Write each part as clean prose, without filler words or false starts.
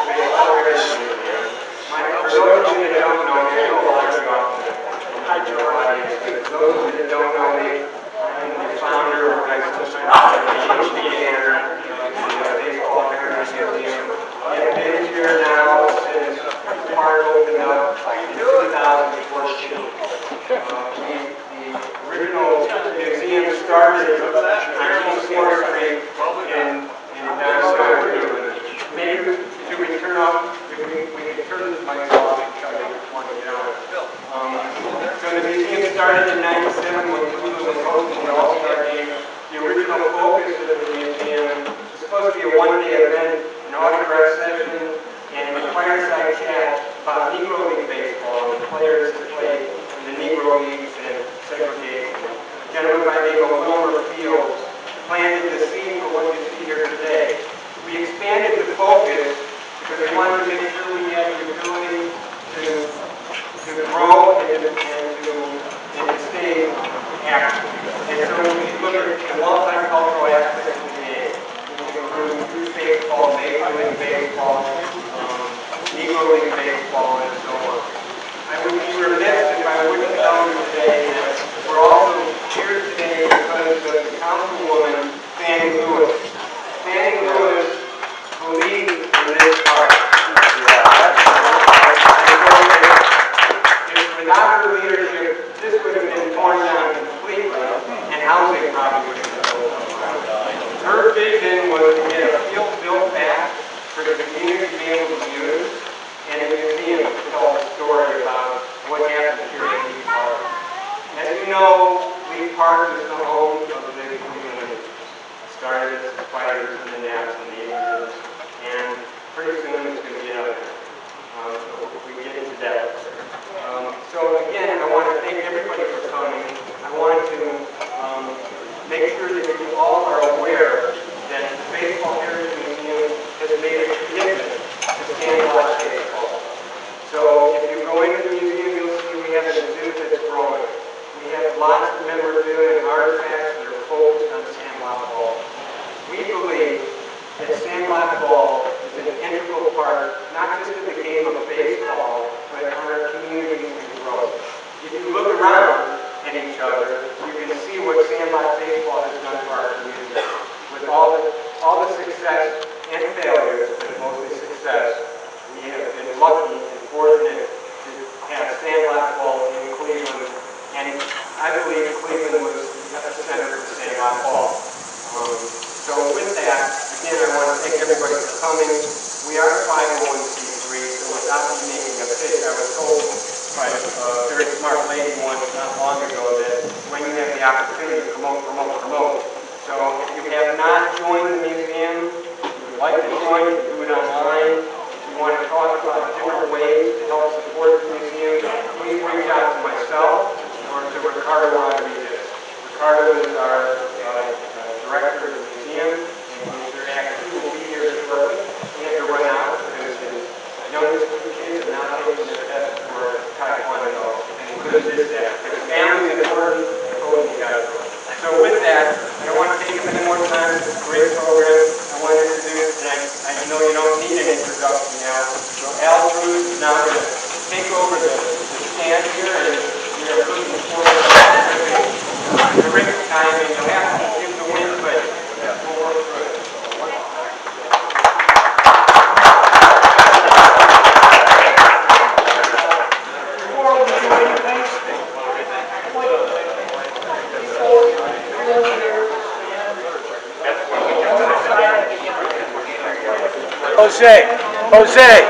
Baseball Heritage Museum. For those of you that don't know me, I know a lot of you out there. Hi, Joe. For those of you that don't know me, I'm the founder of the Baseball Heritage Museum. I've been here now since the park opened up in 2014. The original museum started on East 4th Street in downtown Cleveland. Maybe should we turn off? We can turn this mic off and try to want to get on. So the museum started in '97 when Cleveland was hosting the All-Star Game. The original focus of the museum was supposed to be a one-day event, an autograph session, and a fireside chat about Negro League baseball and the players that play in the Negro Leagues and segregation. A gentleman by the name of Wilmer Fields planted the seed for what you see here today. We expanded the focus because we wanted to make sure we had the ability to grow and to stay active. And so we look at the multicultural aspects of the game. We include youth baseball, Major League Baseball, Negro League Baseball, and so on. I would be remiss if I wouldn't tell you today that we're also here today because of the councilwoman, Fannie Lewis. Fannie Lewis believes in this park. Without her leadership, this would have been torn down completely, and housing probably would have been built up. Her vision was to get a field built back for the community to be able to use, and a museum to tell a story about what happened here at Lee Park. As you know, Lee Park is the home of the big community. It started as the fighters and the Naps and the Indians, and pretty soon it's going to get out there. So we get into that. So again, I want to thank everybody for coming. I want to make sure that you all are aware that the Baseball Heritage Museum has made a commitment to Sandlot baseball. So if you go into the museum, you'll see we have an exhibit that's growing. We have lots of memorabilia and artifacts that are focused on Sandlot ball. We believe that Sandlot ball is an integral part, not just of the game of baseball, but in our communities and growth. If you look around at each other, you can see what Sandlot baseball has done for our community. With all the success and failures, but mostly success, we have been lucky and fortunate to have Sandlot ball in Cleveland, and I believe Cleveland was at the center of Sandlot ball. So with that, again, I want to thank everybody for coming. We are 501c3, so without me making a pitch, I was told by a very smart lady once not long ago that when you have the opportunity to promote. So if you have not joined the museum, if you would like to join, you can do it online. If you want to talk about different ways to help support the museum, please reach out to myself or to Ricardo Rodriguez. Ricardo is our director of the museum, and Mr. Actor will be here shortly. We have to run out because his youngest two kids are now taking their test for Taekwondo, and he couldn't miss that. Because family is important, I told you guys. So with that, I don't want to take a minute more time. It's a great program. I want to introduce, and I know you don't need an introduction now. So Al Cruz is now going to take over the stand here, and we are looking forward to a terrific time, and you'll have to give the win, but we'll work through it. Jose.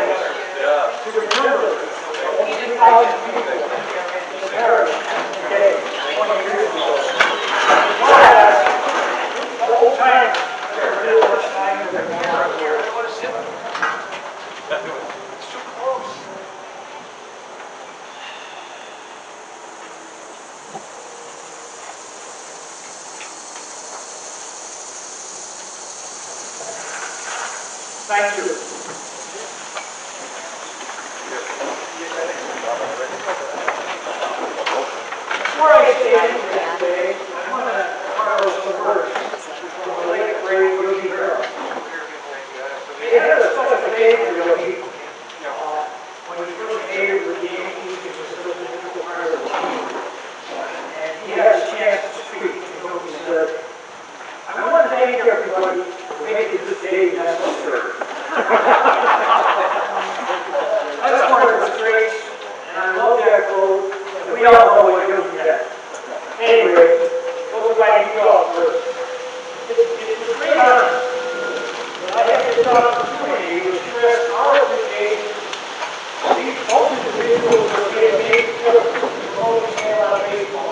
Thank you. Before I stand here today, I want to borrow some words from the late great Yogi Berra. He had a special day for real people. When he first came to the game, he was such a difficult part of the team. And he had a chance to speak. He said, I want to thank everybody for making this day necessary. That's one of the traits, and I love that quote, and we all know what goes with that. Anyway, those are my new golf first. It's a great honor that I have this opportunity to express our appreciation for these both individuals that we have made difference in promoting Sandlot baseball.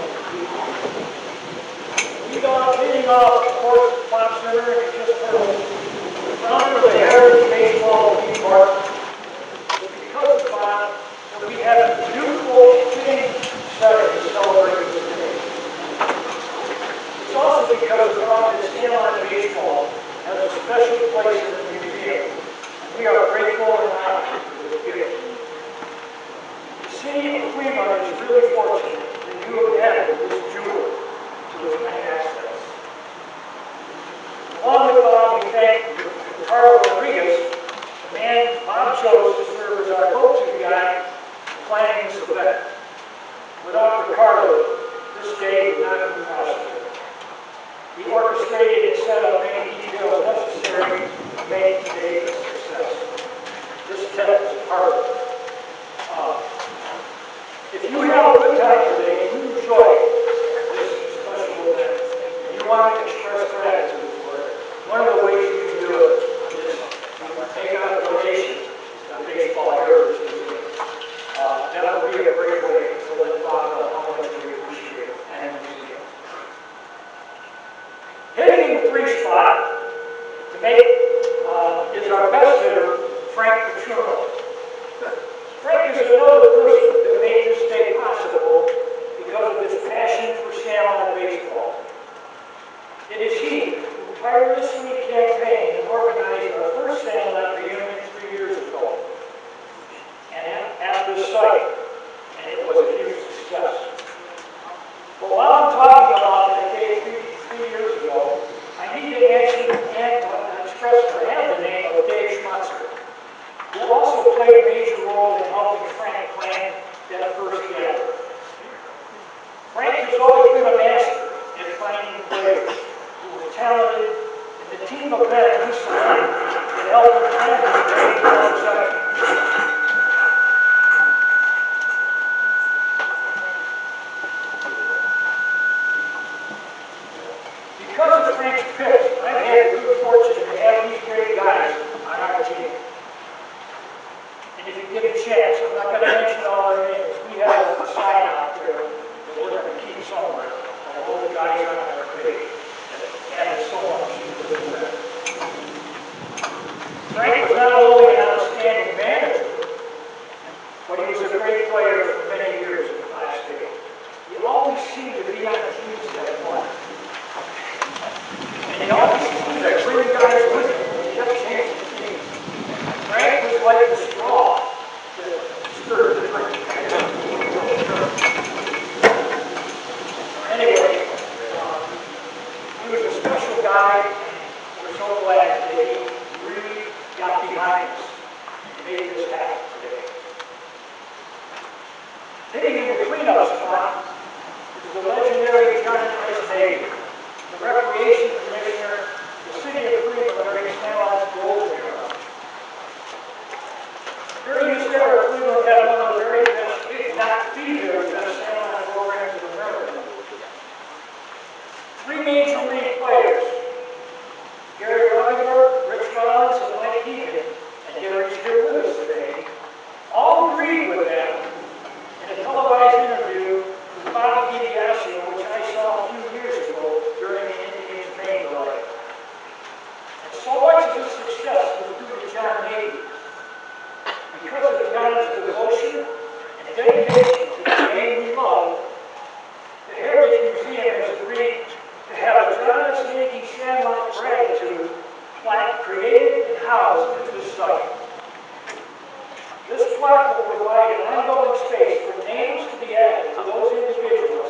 We've gone leading off, of course, the Pop Center, and just heard the founder of the Heritage Baseball League Park. Because of Bob, we have a beautiful fitting setting to celebrate this day. It's also because of Bob that Sandlot baseball has a special place in the museum. We are grateful and honored for this gift. The city of Fremont is really fortunate that you have added this jewel to its many aspects. Along with Bob, we thank Carl Rodriguez, the man Bob chose to serve as our go-to guy in planning this event. Without Ricardo, this day would not have been possible. He orchestrated and set up many details necessary to make today a success. This tent is part of it. If you have a good time today, you enjoy this special event, and you want to express gratitude for it, one of the ways you can do it is take out a donation to the Baseball Heritage Museum. That would be a great way to let Bob know how much we appreciate it and the museum. Hitting in the 3 spot to make is our best hitter, Frank Petruno. Frank is another person that made this day possible because of his passion for Sandlot baseball. It is he who tirelessly campaigned and organized our first Sandlot reunion 3 years ago. And at this site, and it was a huge success. But while I'm talking about that day 3 years ago, I need to mention and express or have the name of Dave Schmutzer, who also played a major role in helping Frank plan that first gathering. Frank has always been a master in finding players who were talented, and the team of men he selected that helped him plan this day alongside him. Because of Frank's pick, I've had the good fortune to have these great guys on our team. And if you get a chance, I'm not going to mention all their names. We have a sign out there that we're going to keep somewhere. And all the guys on our page. And so much to do that. Frank was not only an outstanding manager, but he was a great player for many years in Class A. He always seemed to be on the teams that won. And he always seemed to bring guys with him. He kept changing the teams. Frank was like the straw that stirred the drink. Anyway, he was a special guy. We're so glad that he really got behind us and made this happen today. Hitting in the cleanup spot is the legendary John President, the Recreation Commissioner, the City of Fremont during Sandlot's golden era. During this era, Fremont had one of the very best, if not the very best, Sandlot programs in America. 3 major league players, Gary Rutherford, Rich Rollins, and Mike Keegan, and Gary's here with us today, all agreed with them in a televised interview with Bobby DiBiasio, which I saw a few years ago during the Indians Main Parade. And so much of this success was due to John Navy. Because of John's devotion and dedication to the game we love, the Heritage Museum has agreed to have a John Navy Sandlot gratitude plaque created and housed at this site. This plaque will provide an ongoing space for names to be added to those individuals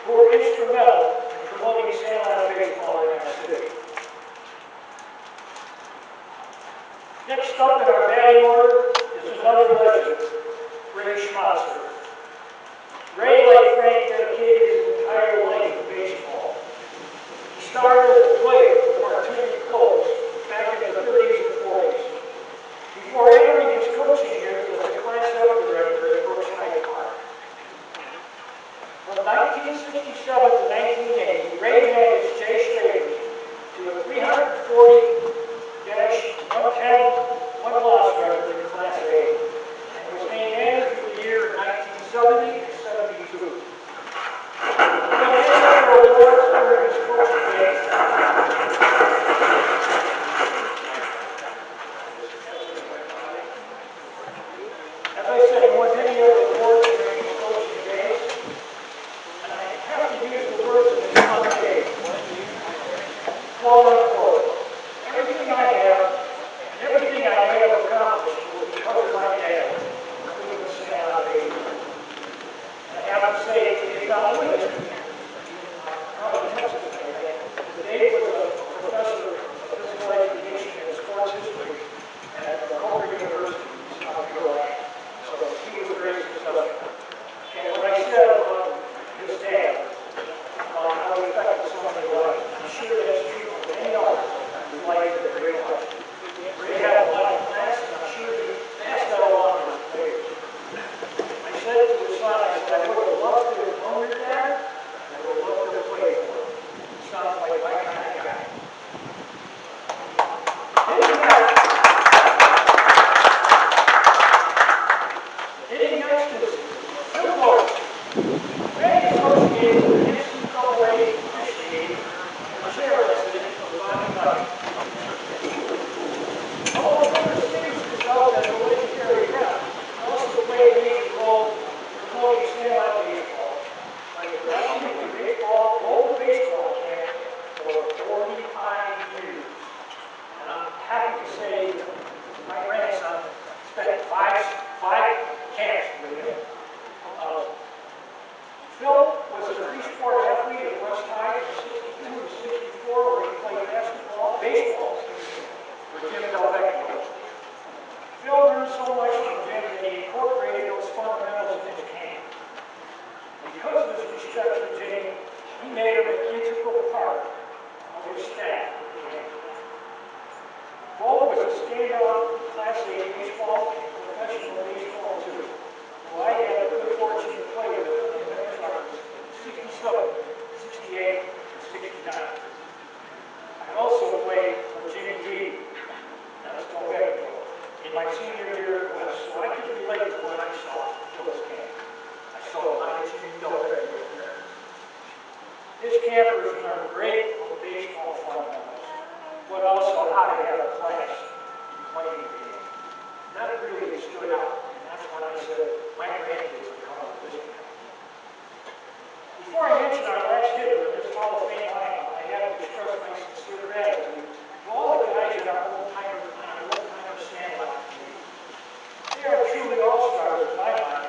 who were instrumental in promoting Sandlot baseball in our city. Next up in our batting order is another legend, Ray Schmatzer. Ray, like Frank, dedicated his entire life to baseball. He started as a player for Artillery Close back in the 30s and 40s. Before entering his coaching years as a Class F director at Brooks High Park. From 1967 to 1980, Ray managed Jay Schrader to a 340-110 one-loss record in Class A and was named manager of the year in 1970 and 72. As I said, he won many other awards during his coaching days, and I have to use the words of his son Dave. Quote unquote, everything I have and everything I may have accomplished will be because of my dad, including the Sandlot baby. And I have to say, he's not with us. Probably Texas, I think. Dave was a professor of physical education and sports history at Hoover University in South Carolina. So he was very successful. And what I said about his dad, how he affected somebody's life, I'm sure that's true of any other whose life that Ray touched. Ray had a lot of class, and I'm sure he passed that along to his players. I said to his son, I said, I would have loved to have known your dad, and I would have loved to have played for him. He sounds like my kind of guy. Hitting next is Phil Lord. Ray associated with NCAA officiating and chair resident of Bonnie Knight. Although Miller Stevens developed as a legendary rep, he also played a major role in promoting Sandlot baseball by conducting the global baseball camp for 45 years. And I'm happy to say my grandson spent five camps with him. Phil was a three-sport athlete at West High from 62 to 64, where he played baseball for Jim Delvecchio. Phil learned so much from Jim that he incorporated those fundamentals in his game. Because of his respect for Jim, he made him an integral part of his staff. Bo was a standout Class A baseball and professional baseball too, who I had the good fortune to play with in the 67, 68, and 69. I also played for Jimmy G. That's Delvecchio in my senior year at West, so I could relate to what I saw at Phil's camp. I saw a lot of Jimmy Delvecchio there. His campers learned great baseball fundamentals, but also how to have a class in playing the game. That really stood out, and that's when I said my grandkids would come to this camp. Before I mention our last hitter in this Hall of Fame lineup, I have to express my sincere gratitude to all the guys in our old-timer Sandlot community. They are truly all-stars in my mind,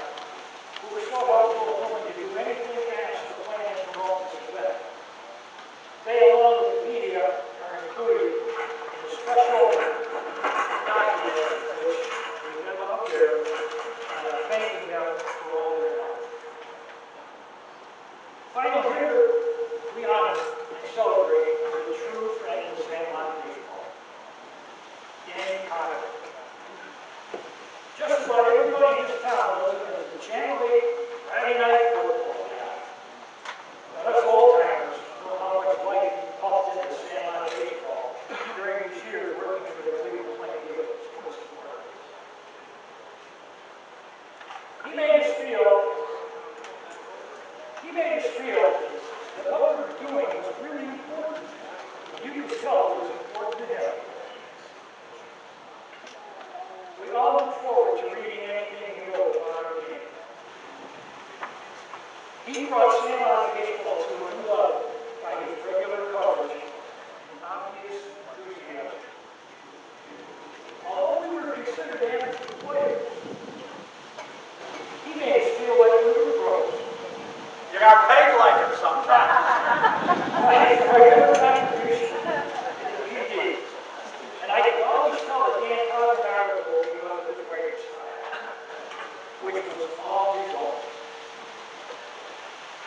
who were so helpful and willing to do anything asked to plan and promote this event. They, along with the media, are included in the special document which we have up there, thanking them for all their help. Finally, here we honor and celebrate the true friend of Sandlot baseball, Danny Cotter. Just about everybody in this town knows him as the Channel 8 Friday Night Football guy. Now, us old-timers know how much life he pumped into Sandlot baseball during his years working for the Cleveland Eagles. He made us feel that what we were doing was really important. You could tell it was important to him. We all look forward to reading anything he wrote about our game. He brought Sandlot baseball to a new level by his regular coverage and obvious enthusiasm. Although we were considered amateur players, he made us feel like we were pros. You got paid like it sometimes. Thanks for your contribution to the PD. And I can always tell that Dan Cobb with all these goals.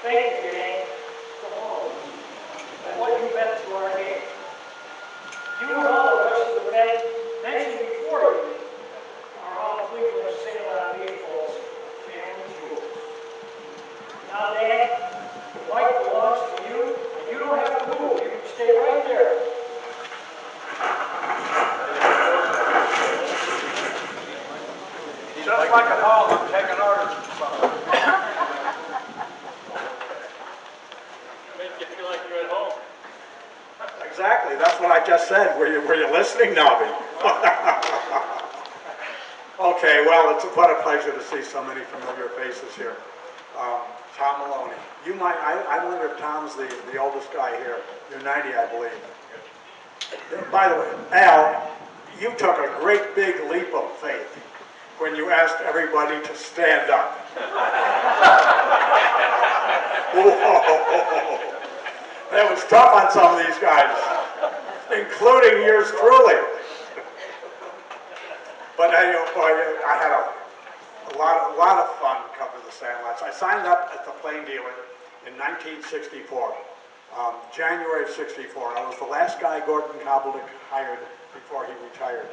Thank you, gang, to all of us, and what you meant to our game. You and all the rest of the men mentioned before you are all Cleveland Sandlot faithfuls, family jewels. Now, Dan, the mic belongs to you, and you don't have to move. You can stay right there. Just like at home, I'm taking orders from someone. Make you feel like you're at home. Exactly, that's what I just said. Were you listening, Nobby? Okay, well, what a pleasure to see so many familiar faces here. Tom Maloney. I wonder if Tom's the oldest guy here. You're 90, I believe. By the way, Al, you took a great big leap of faith when you asked everybody to stand up. Whoa. That was tough on some of these guys, including yours truly. But I had a lot of fun covering the Sandlots. I signed up at the Plain Dealer in 1964, January of '64. I was the last guy Gordon Kobelik hired before he retired.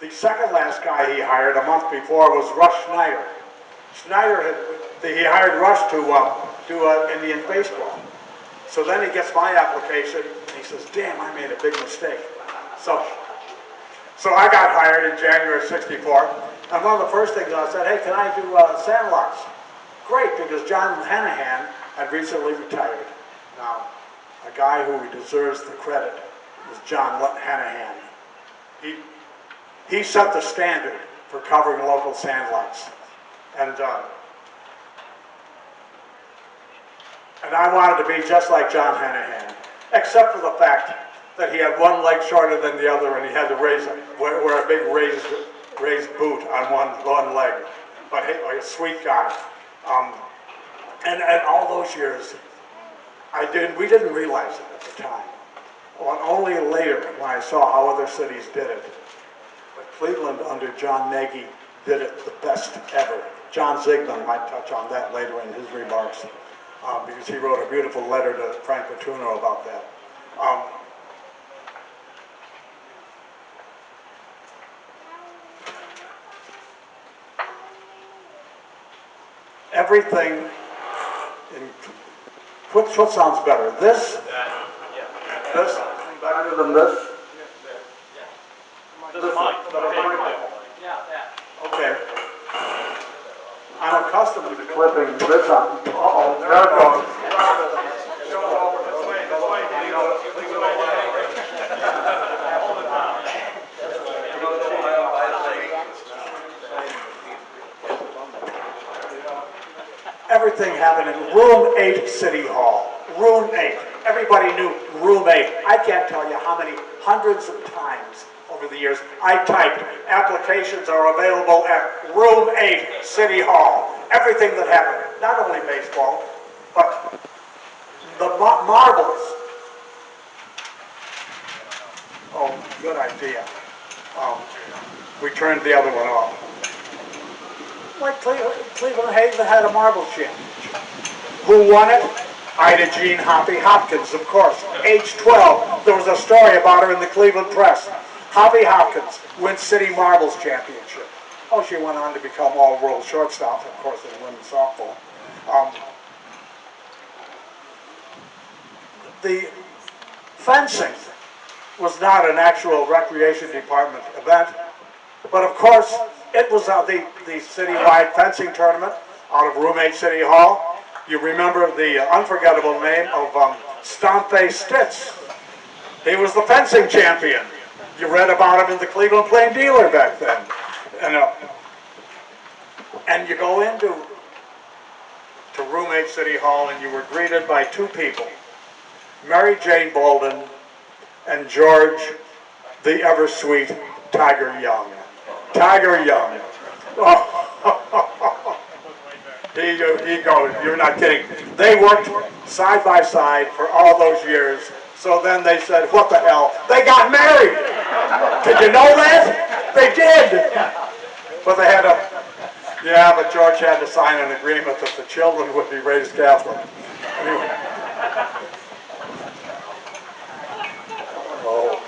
The second last guy he hired a month before was Rush Schneider. He hired Rush to do Indian baseball. So then he gets my application and he says, damn, I made a big mistake. So I got hired in January of '64, and one of the first things I said, hey, can I do Sandlots? Great, because John Hanahan had recently retired. Now, a guy who deserves the credit is John Hanahan. He set the standard for covering local Sandlots. And I wanted to be just like John Hanahan, except for the fact that he had one leg shorter than the other and he had to wear a big raised boot on one leg. But hey, a sweet guy. And all those years, we didn't realize it at the time. Well, only later, when I saw how other cities did it. But Cleveland, under John Nagy, did it the best ever. John Zigman might touch on that later in his remarks, because he wrote a beautiful letter to Frank Petuno about that. Everything, what sounds better? This? This? Better than this? This one. Yeah, that. Okay. I'm accustomed to clipping this on. Uh-oh, there it goes. Everything happened in Room 8 City Hall. Room 8. Everybody knew Room 8. I can't tell you how many hundreds of times over the years I typed, applications are available at Room 8 City Hall. Everything that happened, not only baseball, but the marbles. Oh, good idea. We turned the other one off. Like Cleveland Haven had a marble championship. Who won it? Ida Jean Hoppy Hopkins, of course. Age 12. There was a story about her in the Cleveland Press. Hoppy Hopkins wins City Marbles Championship. Oh, she went on to become all-world shortstop, of course, in women's softball. The fencing was not an actual recreation department event, but of course, it was the citywide fencing tournament out of Room 8 City Hall. You remember the unforgettable name of Stompe Stitz. He was the fencing champion. You read about him in the Cleveland Plain Dealer back then. And you go into Room 8 City Hall and you were greeted by two people, Mary Jane Bolden and George, the ever-sweet Tiger Young. Tiger Young. Oh. He goes, you're not kidding. They worked side by side for all those years. So then they said, what the hell? They got married. Did you know that? They did. But they Yeah, but George had to sign an agreement that the children would be raised Catholic. Anyway. Oh.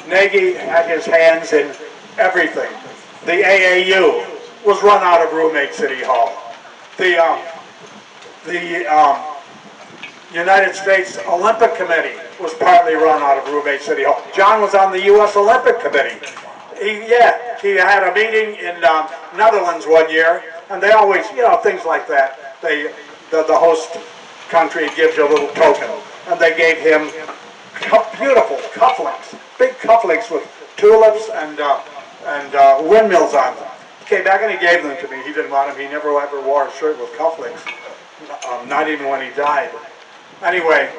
Nagy had his hands in everything. The AAU was run out of Roommate City Hall. The United States Olympic Committee was partly run out of Roommate City Hall. John was on the U.S. Olympic Committee. He had a meeting in Netherlands one year, and they always, things like that. The host country gives you a little token, and they gave him beautiful cufflinks, big cufflinks with tulips and windmills on them. He came back and he gave them to me. He didn't want them. He never ever wore a shirt with cufflinks, not even when he died. Anyway,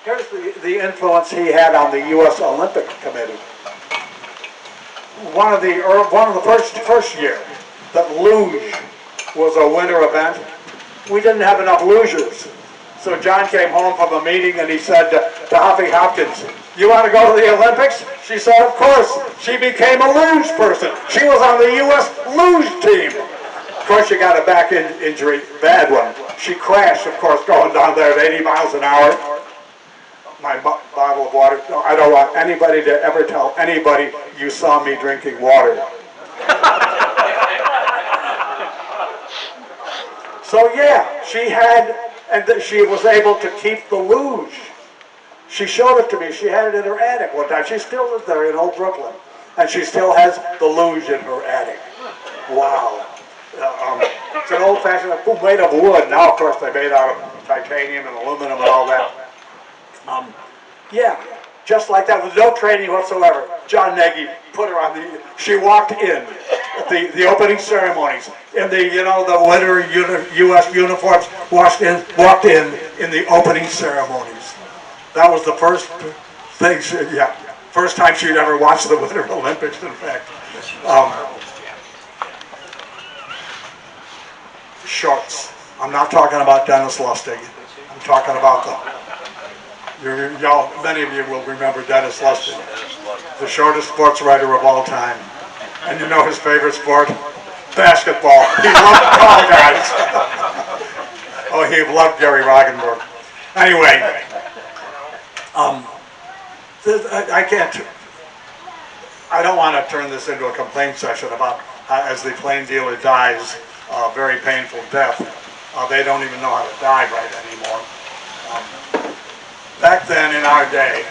here's the influence he had on the U.S. Olympic Committee. One of the first year that luge was a winter event, we didn't have enough lugers. So John came home from a meeting and he said to Huffy Hopkins, "You want to go to the Olympics?" She said, "Of course." She became a luge person. She was on the U.S. luge team. Of course, she got a back injury, bad one. She crashed, of course, going down there at 80 miles an hour. My bottle of water. No, I don't want anybody to ever tell anybody you saw me drinking water. So yeah, she was able to keep the luge. She showed it to me. She had it in her attic one time. She still lives there in Old Brooklyn, and she still has the luge in her attic. Wow. It's an old-fashioned, made of wood. Now, of course, they're made out of titanium and aluminum and all that. Yeah, just like that, with no training whatsoever. John Nagy put her on she walked in at the opening ceremonies in the winter U.S. uniforms, walked in the opening ceremonies. That was the first thing, first time she'd ever watched the Winter Olympics, in fact. Shorts. I'm not talking about Dennis Lustig. I'm talking about many of you will remember Dennis Lustig, the shortest sports writer of all time. And you know his favorite sport? Basketball. He loved tall guys. Oh, he loved Gary Roggenberg. Anyway, I don't want to turn this into a complaint session about as the plain dealer dies a very painful death. They don't even know how to die right anymore. Back then in our day,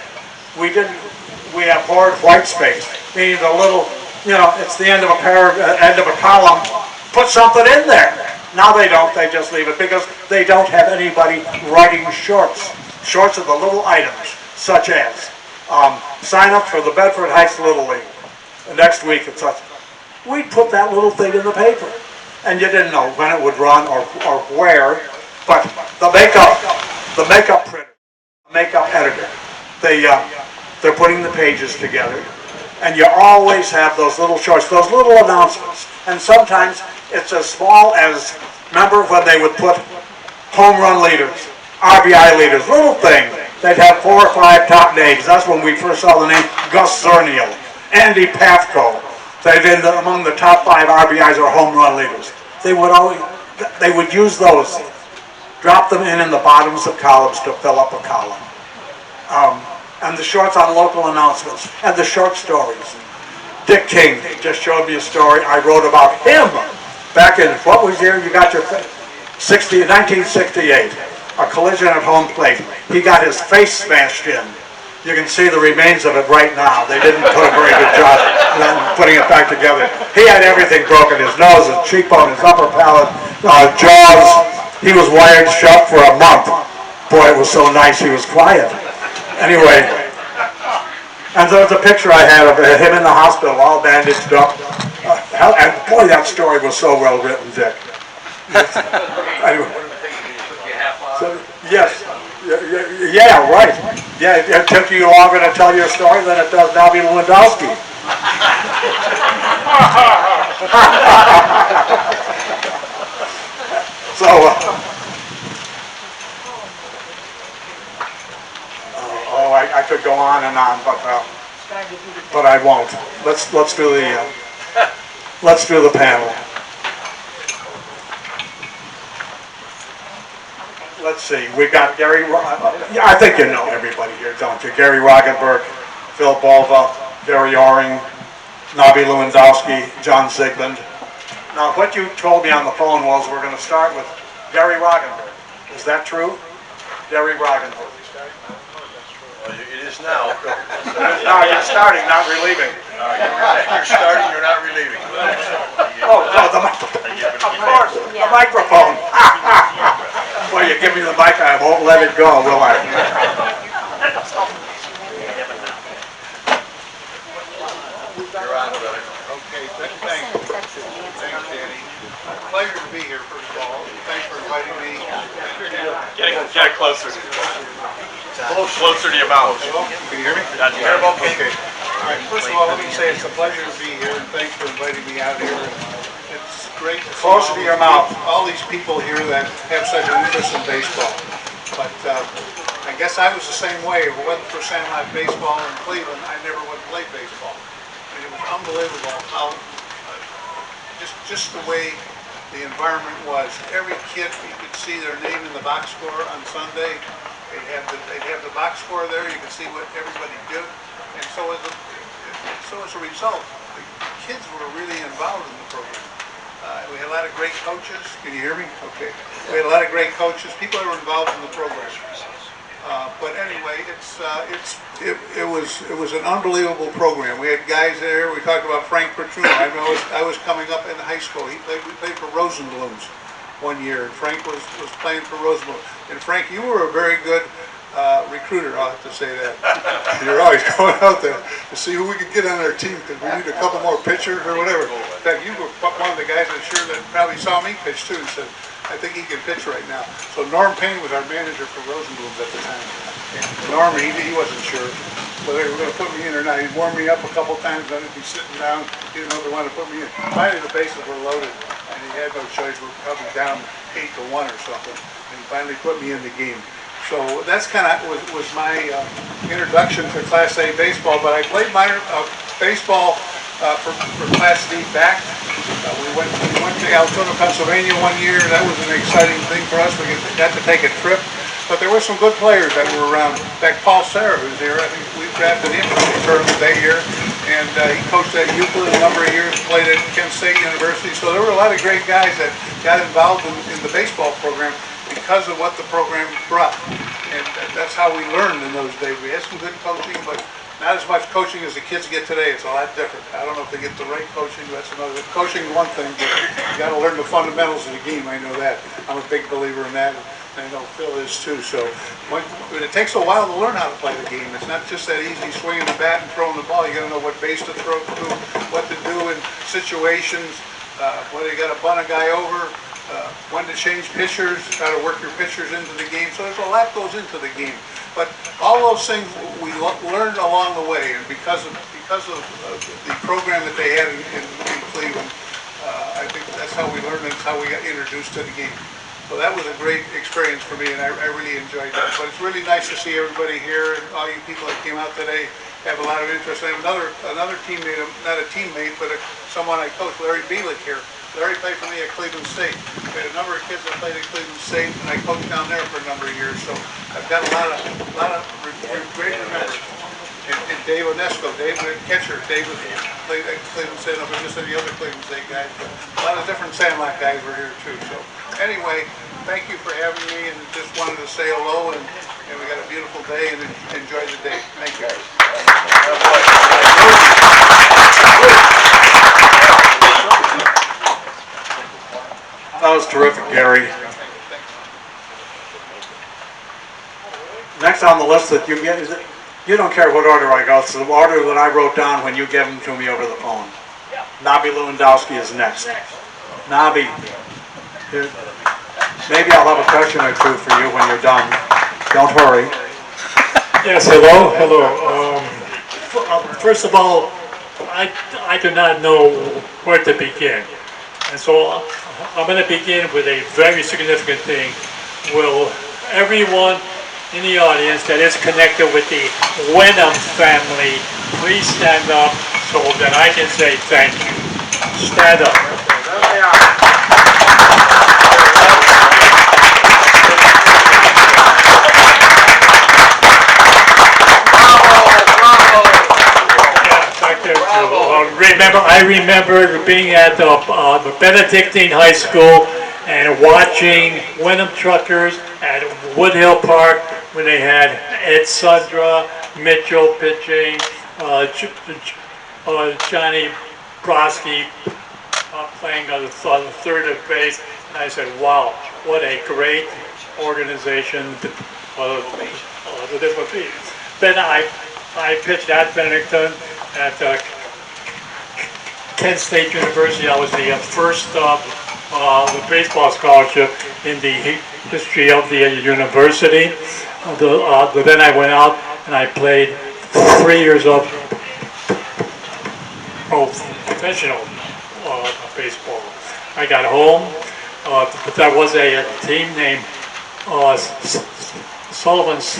we have board white space, meaning the little, it's the end of a column, put something in there. Now they don't, they just leave it because they don't have anybody writing shorts. Shorts are the little items, such as sign up for the Bedford Heights Little League. Next week it's us. We'd put that little thing in the paper. And you didn't know when it would run or where, but the makeup printer, makeup editor, they're putting the pages together, and you always have those little shorts, those little announcements, and sometimes it's as small as, remember when they would put home run leaders, RBI leaders, little thing, they'd have 4 or 5 top names. That's when we first saw the name Gus Zernial, Andy Pafko. They've been among the top 5 RBIs or home run leaders. They would use those, drop them in the bottoms of columns to fill up a column. And the shorts on local announcements, and the short stories. Dick King just showed me a story I wrote about him back in, what was year you got your 1968, a collision at home plate. He got his face smashed in. You can see the remains of it right now. They didn't do a very good job putting it back together. He had everything broken, his nose, his cheekbone, his upper palate, jaws. He was wired shut for a month. Boy, it was so nice he was quiet. Anyway, and there was a picture I had of him in the hospital, all bandaged up. And boy, that story was so well written, Dick. Anyway. So, yes. Yeah, right. Yeah, it took you longer to tell your story than it does Bobby Lewandowski. So, I could go on and on, but but I won't. Let's do the panel. Let's see. We got Gary. Yeah, I think you know everybody here, don't you? Gary Roggenberg, Phil Bova, Gary Oring, Nabi Lewandowski, John Zigmund. Now, what you told me on the phone was we're going to start with Gary Roggenberg. Is that true? Gary Roggenberg. Well, it is now. Now you're starting, not relieving. You're starting, you're not relieving. Oh, no, the microphone. Of course, the microphone. Well, you give me the mic, I won't let it go, will I? You're on, brother. Okay, thanks. Thanks, Danny. Pleasure to be here, first of all. Thanks for inviting me. Get closer. Closer to your mouth. Hello? Can you hear me? That's terrible. Okay. All right, first of all, let me say it's a pleasure to be here, and thanks for inviting me out here. It's great to see Closer to your mouth. all these people here that have such an interest in baseball. But I guess I was the same way. If it wasn't for Sandlot baseball in Cleveland, I never would have played baseball. I mean, it was unbelievable how just the way the environment was. Every kid, you could see their name in the box score on Sunday. They'd have the box score there. You could see what everybody did. And so as a result, the kids were really involved in the program. We had a lot of great coaches. Can you hear me? Okay. We had a lot of great coaches, people that were involved in the program. But anyway, it was an unbelievable program. We had guys there. We talked about Frank Petruno. I was coming up in high school. We played for Rosenblums one year, and Frank was playing for Rosenblum. And Frank, you were a very good recruiter. I'll have to say that. You're always going out there to see who we could get on our team because we need a couple more pitchers or whatever. In fact, you were one of the guys I'm sure that probably saw me pitch too and said, I think he can pitch right now. So Norm Payne was our manager for Rosenblum's at the time. And Norm, he wasn't sure whether they were going to put me in or not. He warmed me up a couple times. I'd be sitting down. He didn't know if they wanted to put me in. Finally, the bases were loaded, and he had no choice. We were probably down 8-1 or something. And he finally put me in the game. So that's kind of was my introduction to Class A baseball. But I played minor baseball for Class D back. We went to Altoona, Pennsylvania one year. That was an exciting thing for us. We got to take a trip. But there were some good players that were around. In fact, Paul Serra, who's here, I think we drafted him in the tournament that year. And he coached at Euclid a number of years, played at Kent State University. So there were a lot of great guys that got involved in the baseball program because of what the program brought. And that's how we learned in those days. We had some good coaching, but not as much coaching as the kids get today. It's a lot different. I don't know if they get the right coaching. That's another. Coaching is one thing, but you got to learn the fundamentals of the game. I know that. I'm a big believer in that. I know Phil is too. So it takes a while to learn how to play the game. It's not just that easy swinging the bat and throwing the ball. You got to know what base to throw to, what to do in situations, whether you got to bunt a guy over, when to change pitchers, how to work your pitchers into the game. So there's a lot goes into the game. But all those things we learned along the way, and because of the program that they had in Cleveland, I think that's how we learned and how we got introduced to the game. So that was a great experience for me, and I really enjoyed that. But it's really nice to see everybody here, and all you people that came out today have a lot of interest. I have another teammate, not a teammate, but someone I coached, Larry Bielik here. Larry played for me at Cleveland State. We had a number of kids that played at Cleveland State, and I coached down there for a number of years. So I've got a lot of great remembrance. And Dave Onesco, Dave the catcher. Dave played at Cleveland State, and just any other Cleveland State guys. But a lot of different Sandlot guys were here too. So anyway, thank you for having me, and just wanted to say hello, and we got a beautiful day, and enjoy the day. Thank you. That was terrific, Gary. Next on the list that you get is you don't care what order I go. It's the order that I wrote down when you gave them to me over the phone. Nabi Lewandowski is next. Nabi, maybe I'll have a question or two for you when you're done. Don't hurry. Yes, hello. First of all, I do not know where to begin. And so I'm going to begin with a very significant thing. Will everyone in the audience that is connected with the Wenham family please stand up so that I can say thank you. Stand up. I remember being at the Benedictine High School and watching Wyndham Truckers at Woodhill Park when they had Ed Sundra, Mitchell pitching, Johnny Brodsky playing on the third at base. And I said, wow, what a great organization this would be. Then I pitched at Benedictine at Kent State University. I was the first baseball scholarship in the history of the university. Then I went out and I played 3 years of professional baseball. I got home, but there was a team named Sullivan's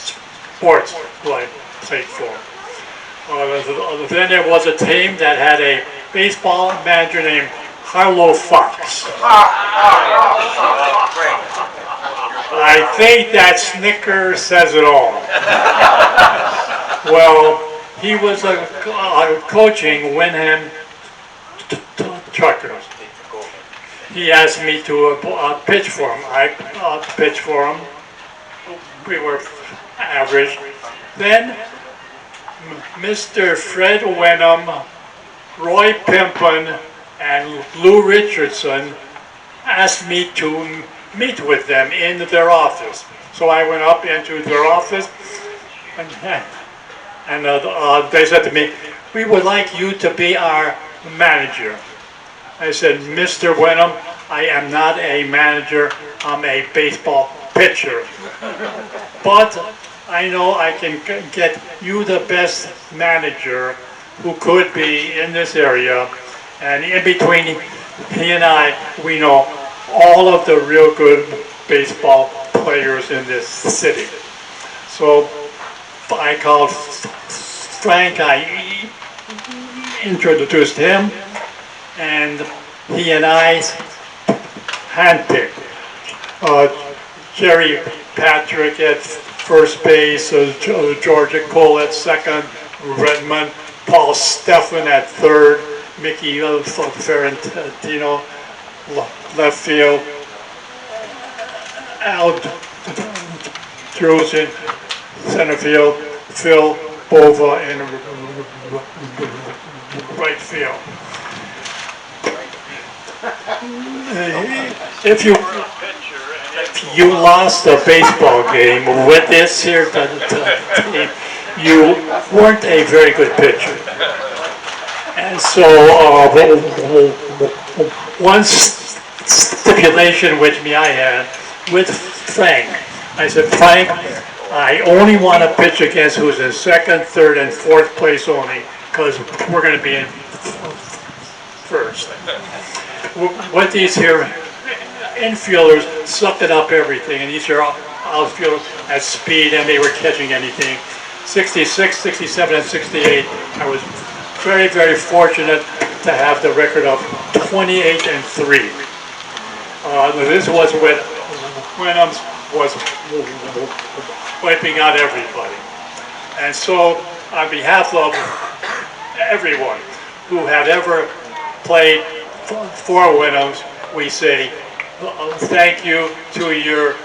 Sports who I played for. Then there was a team that had a baseball manager named Harlow Fox. I think that snicker says it all. Well, he was coaching Wyndham Truckers. He asked me to pitch for him. I pitched for him. We were average. Then Mr. Fred Wenham, Roy Pimpin, and Lou Richardson asked me to meet with them in their office. So I went up into their office and they said to me, "We would like you to be our manager." I said, "Mr. Wenham, I am not a manager, I'm a baseball pitcher. But I know I can get you the best manager who could be in this area, and in between he and I, we know all of the real good baseball players in this city." So I called Frank, I introduced him, and he and I handpicked Jerry Patrick at first base, Georgia Cole at second, Redmond, Paul Stephan at third, Mickey Ferrantino left field, Al Drusen center field, Phil Bova in right field. If you lost a baseball game with this here team, you weren't a very good pitcher. And so one stipulation which I had with Frank, I said, "Frank, I only want to pitch against who's in second, third, and fourth place only, because we're going to be in first. With these here infielders sucking up everything, and these are outfielders at speed, and they were catching anything. 66, 67, and 68, I was very, very fortunate to have the record of 28-3. This was when Wyndham was wiping out everybody. And so, on behalf of everyone who had ever played for Wyndham's, we say thank you to your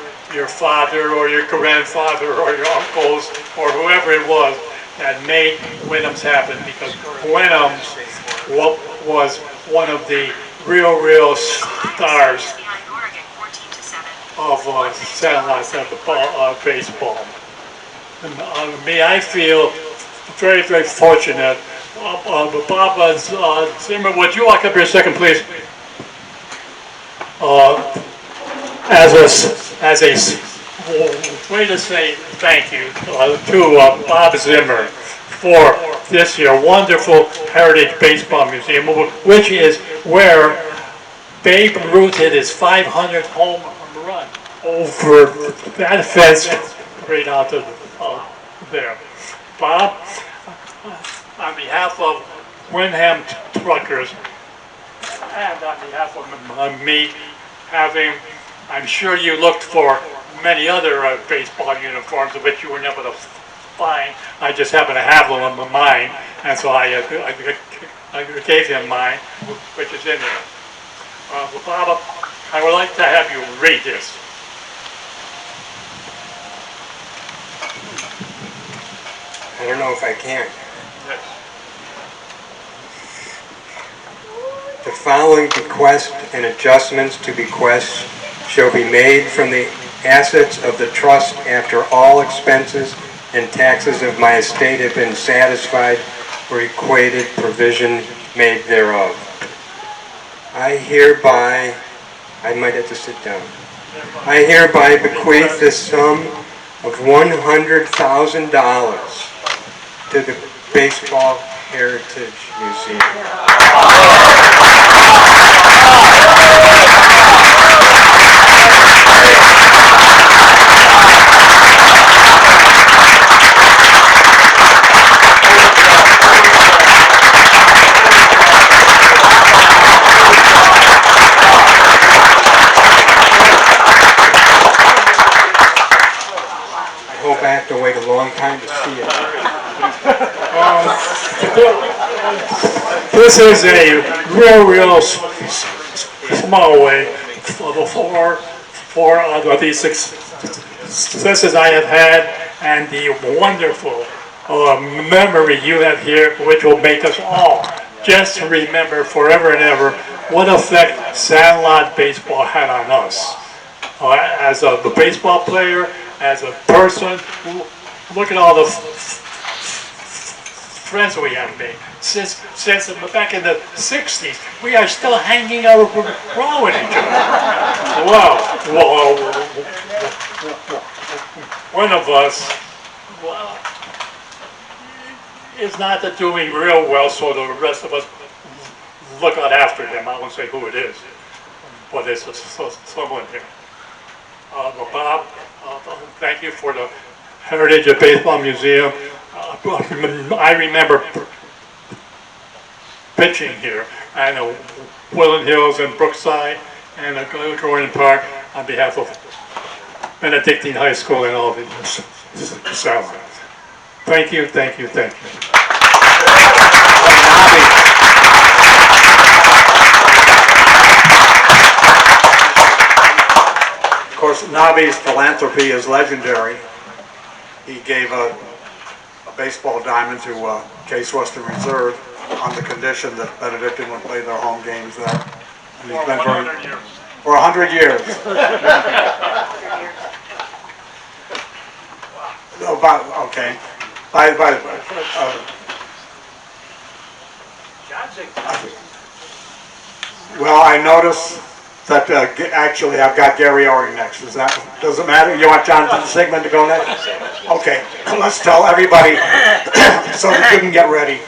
father or your grandfather or your uncles or whoever it was that made Wyndham's happen, because Wyndham's was one of the real stars of Sandlot of baseball. And I feel very, very fortunate. Bob Zimmer, would you walk up here a second, please? As a way to say thank you to Bob Zimmer for this year wonderful Heritage Baseball Museum, which is where Babe Ruth hit his 500th home run over that fence right out of there. Bob, on behalf of Wyndham Truckers, and on behalf of me, I'm sure you looked for many other baseball uniforms of which you were never to find. I just happen to have them on mine, and so I gave him mine, which is in there. Well, Bob, I would like to have you read this. I don't know if I can. The following bequests and adjustments to bequests shall be made from the assets of the trust after all expenses and taxes of my estate have been satisfied or equated provision made thereof. I might have to sit down. I hereby bequeath the sum of $100,000 to the Baseball Heritage Museum. I hope I have to wait a long time to see it. This is a real small way for these successes I have had and the wonderful memory you have here, which will make us all just remember forever and ever what effect Sandlot baseball had on us. As a baseball player, as a person, look at all the friends we have made. Since back in the 60s, we are still hanging out around with each other. Well, one of us is not doing real well, so the rest of us look out after him. I won't say who it is, but it's someone here. Bob, thank you for the Heritage of Baseball Museum. I remember pitching here at Woodland Hills and Brookside and Gordon Park on behalf of Benedictine High School and all of the Sandlot. Thank you, thank you, thank you. Of course, Nobby's philanthropy is legendary. He gave a baseball diamond to Case Western Reserve on the condition that Benedictine would play their home games there. And he's been for 100 years. Okay. Well, I notice that actually I've got Gary Oring next. Does it matter? You want Jonathan Sigmund to go next? Okay, let's tell everybody so that you can get ready.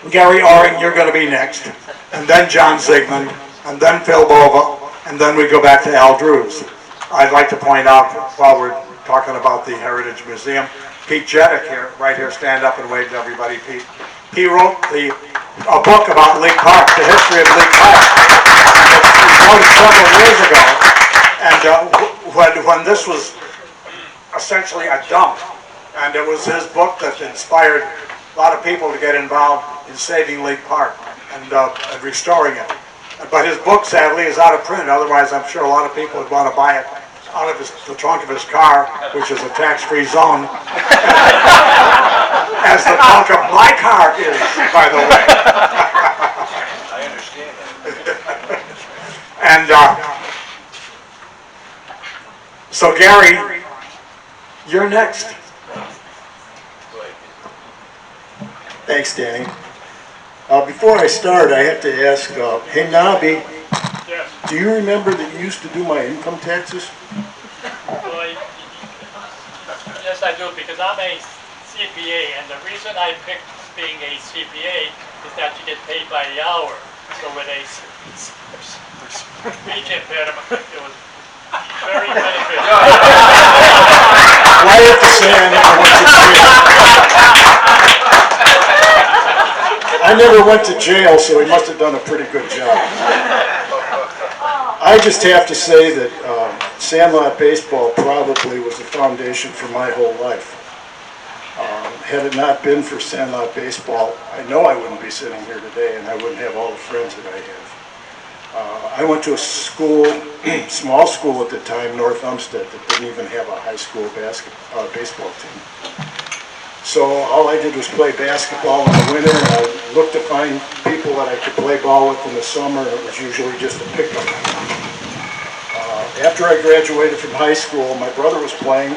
Gary Oring, you're going to be next, and then John Sigmund, and then Phil Bova, and then we go back to Al Drews. I'd like to point out, while we're talking about the Heritage Museum, Pete Jeddick here, right here, stand up and wave to everybody, Pete. He wrote a book about League Park, the history of League Park. He wrote it several years ago, and when this was essentially a dump, and it was his book that inspired a lot of people to get involved in saving League Park and restoring it. But his book, sadly, is out of print. Otherwise, I'm sure a lot of people would want to buy it out of the trunk of his car, which is a tax-free zone, as the trunk of my car is, by the way. I understand that. And so, Gary, you're next. Thanks, Danny. Before I start, I have to ask, hey, Nobby, Yes. do you remember that you used to do my income taxes? Well, yes, I do, because I'm a CPA, and the reason I picked being a CPA is that you get paid by the hour. So with a speech impediment, it was very beneficial. Why have to say I never went to jail? never went to jail, so he must have done a pretty good job. I just have to say that Sandlot baseball probably was the foundation for my whole life. Had it not been for Sandlot baseball, I know I wouldn't be sitting here today, and I wouldn't have all the friends that I have. I went to a school, small school at the time, North Umstead, that didn't even have a high school baseball team. So all I did was play basketball in the winter, and I looked to find people that I could play ball with in the summer, and it was usually just a pickup. After I graduated from high school, my brother was playing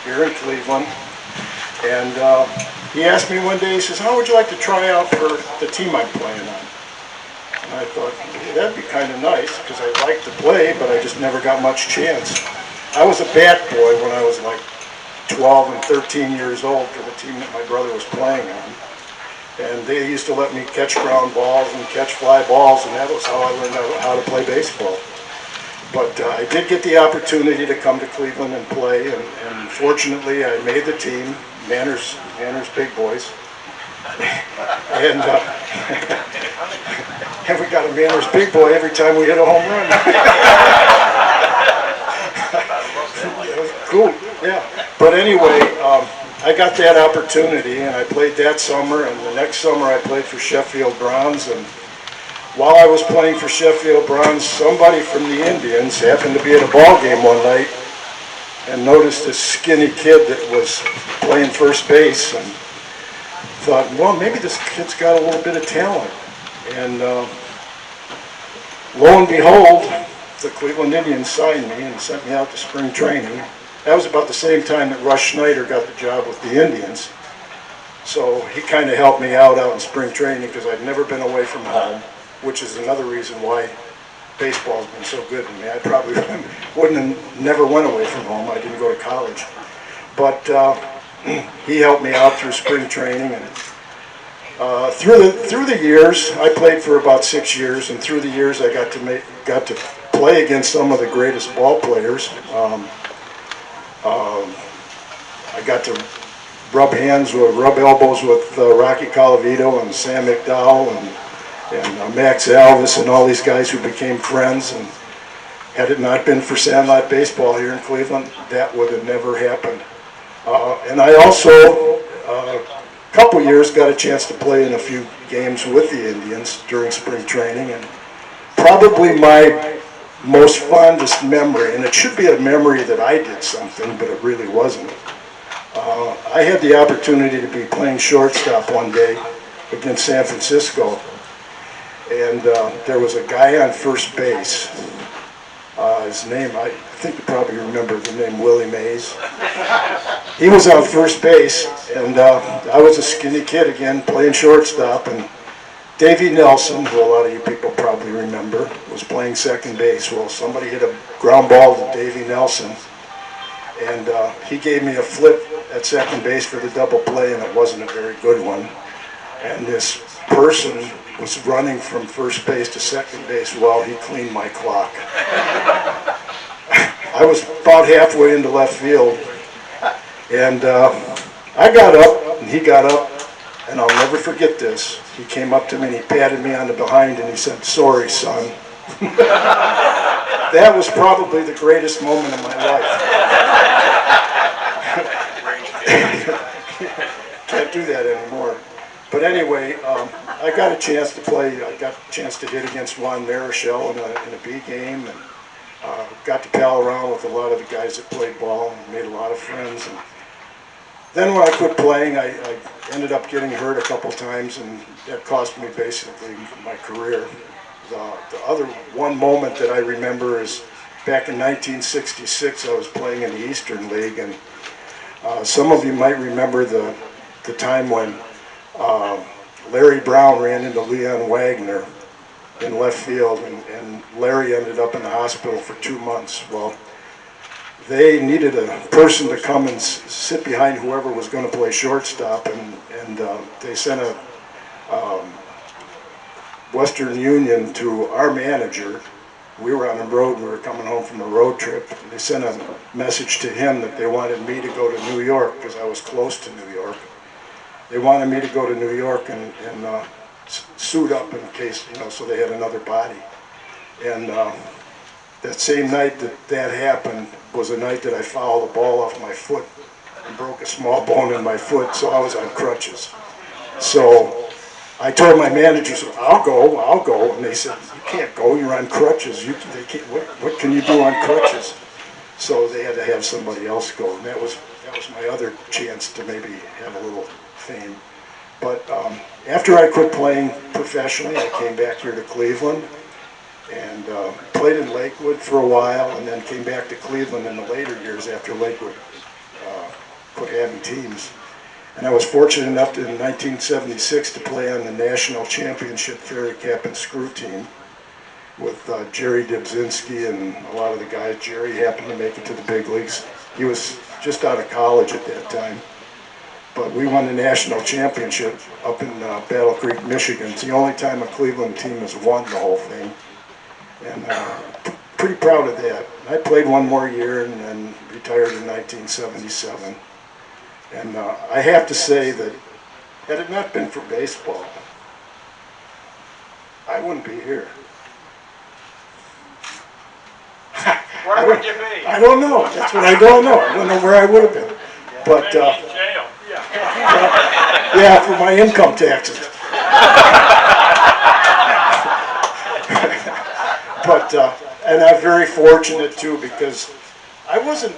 here in Cleveland, and he asked me one day, he says, "How would you like to try out for the team I'm playing on?" And I thought, hey, that'd be kind of nice, because I like to play, but I just never got much chance. I was a bat boy when I was like 12 and 13 years old for the team that my brother was playing on. And they used to let me catch ground balls and catch fly balls, and that was how I learned how to play baseball. But I did get the opportunity to come to Cleveland and play, and fortunately I made the team, Manners Big Boys. And, and we got a Manners Big Boy every time we hit a home run. It was cool, yeah. But anyway, I got that opportunity, and I played that summer, and the next summer I played for Sheffield Browns, and while I was playing for Sheffield Browns, somebody from the Indians happened to be at a ball game one night and noticed this skinny kid that was playing first base, and thought, well, maybe this kid's got a little bit of talent. And lo and behold, the Cleveland Indians signed me and sent me out to spring training. That was about the same time that Russ Schneider got the job with the Indians. So he kind of helped me out in spring training because I'd never been away from home, which is another reason why baseball's been so good to me. I probably never went away from home. I didn't go to college. But he helped me out through spring training, and through the years, I played for about 6 years, and through the years I got to play against some of the greatest ball players. I got to rub elbows with Rocky Colavito and Sam McDowell and Max Alvis and all these guys who became friends. And had it not been for Sandlot baseball here in Cleveland, that would have never happened. And I also, a couple years, got a chance to play in a few games with the Indians during spring training. And probably my most fondest memory, and it should be a memory that I did something, but it really wasn't. I had the opportunity to be playing shortstop one day against San Francisco, and there was a guy on first base. His name, I think you probably remember the name, Willie Mays. He was on first base, and I was a skinny kid again playing shortstop, and Davey Nelson, who a lot of you people probably remember, was playing second base. Well, somebody hit a ground ball to Davey Nelson, and he gave me a flip at second base for the double play, and it wasn't a very good one. And this person was running from first base to second base while he cleaned my clock. I was about halfway into left field, and I got up, and he got up, and I'll never forget this. He came up to me and he patted me on the behind and he said, "Sorry, son." That was probably the greatest moment of my life. Can't do that anymore. But anyway, I got a chance to play. I got a chance to hit against Juan Marichal in a B game, and got to pal around with a lot of the guys that played ball and made a lot of friends. And then when I quit playing, I ended up getting hurt a couple times, and that cost me basically my career. The other one moment that I remember is back in 1966, I was playing in the Eastern League, and some of you might remember the time when Larry Brown ran into Leon Wagner in left field, and Larry ended up in the hospital for 2 months. Well, they needed a person to come and sit behind whoever was going to play shortstop, and they sent a Western Union to our manager. We were on the road, we were coming home from a road trip. They sent a message to him that they wanted me to go to New York because I was close to New York. They wanted me to go to New York and suit up in case, so they had another body. And that same night that happened was a night that I fouled the ball off my foot and broke a small bone in my foot, so I was on crutches. So I told my managers, I'll go, and they said, you can't go, you're on crutches. What can you do on crutches? So they had to have somebody else go, and that was my other chance to maybe have a little fame. But after I quit playing professionally, I came back here to Cleveland and played in Lakewood for a while, and then came back to Cleveland in the later years after Lakewood quit having teams. And I was fortunate enough in 1976 to play on the national championship ferry cap and screw team with Jerry Dibzinski and a lot of the guys. Jerry happened to make it to the big leagues. He was just out of college at that time. But we won the national championship up in Battle Creek, Michigan. It's the only time a Cleveland team has won the whole thing. And pretty proud of that. I played one more year and then retired in 1977. And I have to say that had it not been for baseball, I wouldn't be here. Where would you be? I don't know. That's what I don't know. I don't know where I would have been. But Maybe in jail. yeah, for my income taxes. But and I'm very fortunate too, because I wasn't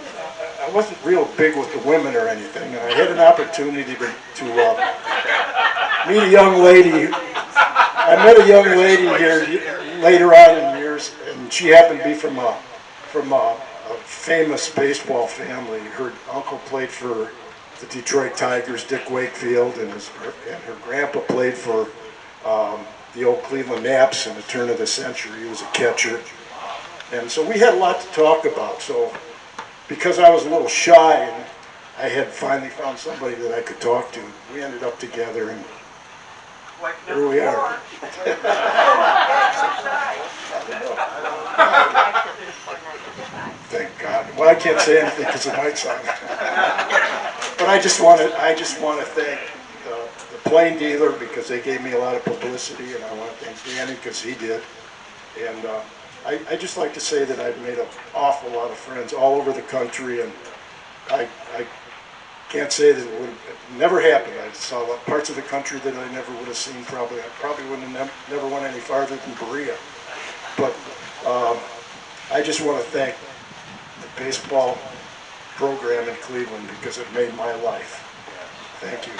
real big with the women or anything. And I had an opportunity to meet a young lady. I met a young lady here later on in years, and she happened to be from a famous baseball family. Her uncle played for the Detroit Tigers, Dick Wakefield, and her grandpa played for the old Cleveland Naps in the turn of the century. He was a catcher. And so we had a lot to talk about. So because I was a little shy and I had finally found somebody that I could talk to, we ended up together, and here we are. Thank God. Well, I can't say anything because it might sound. But I just want to thank the Plain Dealer, because they gave me a lot of publicity, and I want to thank Danny because he did. And I just like to say that I've made an awful lot of friends all over the country, and I can't say that it would have never happened. I saw parts of the country that I never would have seen. Probably wouldn't have never went any farther than Berea. But I just want to thank the baseball program in Cleveland because it made my life. Thank you.